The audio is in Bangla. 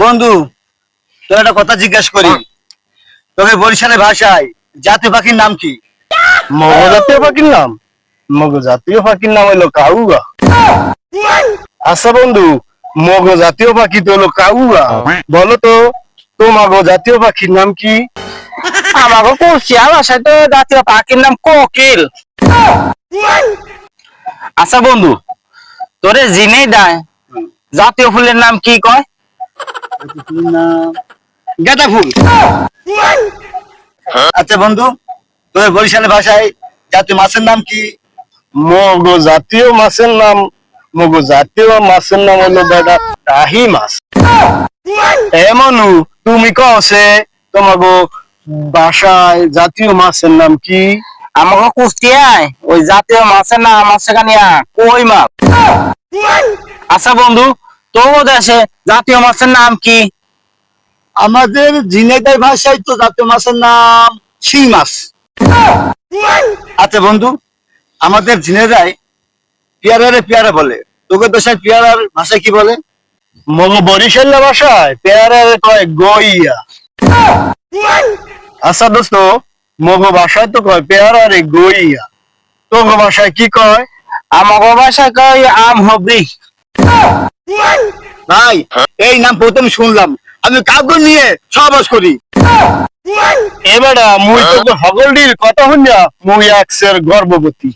বন্ধু, তোর একটা কথা জিজ্ঞাসা করি। তবে বরিশালের ভাষায় জাতীয় পাখির নাম কি? মগ জাতীয় পাখির নাম? মগ জাতীয় পাখির নাম হলো কাউগা। আচ্ছা বন্ধু, মগ জাতীয় পাখি তো হলো কাউগা, বলো তো তোমার জাতীয় পাখির নাম কি? আমাকে কুষ্টিয়া ভাষায় তো জাতীয় পাখির নাম কোকিল। আচ্ছা বন্ধু, তোরে জিনেই দেয় জাতীয় ফুলের নাম কি কয়? গাঁদা ফুল। আচ্ছা বন্ধু, তোর বরিশালের ভাষায় জাতীয় মাছের নাম কি? মগ জাতীয় মাছের নাম, মগ জাতীয় মাছের নাম হলো বেটা টাহি মাছ। এমনু তুমি কছে তোমার বাসায় জাতীয় মাছের নাম কি? আমাকে কুষ্টিয়ায় ওই জাতীয় মাছের নাম আছে কানিয়া কই মাছ। আচ্ছা বন্ধু, তোর দেশে জাতীয় মাছের নাম কি? আমাদের ঝিনাইদহ ভাষায় তো জাতীয় মাছের নাম শিং মাছ। আচ্ছা বন্ধু, আমাদের ঝিনাইদহ পেয়ারারে পেয়ারা বলে, তোকে দেশের পেয়ারার ভাষায় কি বলে? মগ বরিশালের ভাষায় পেয়ারারে কয় গইয়া। আচ্ছা দোস্ত, মগ ভাষায় তো কয় পেয়ারারে গইয়া, তোর ভাষায় কি কয়? আমাকে ভাষায় কয় আম হবি। ভাই, এই নাম প্রথম শুনলাম, আমি কাউকে নিয়ে সহবাস করি। এবারে মুই তোকে হগলডির কথা শুনিয়া মুই একসের গর্ভবতী।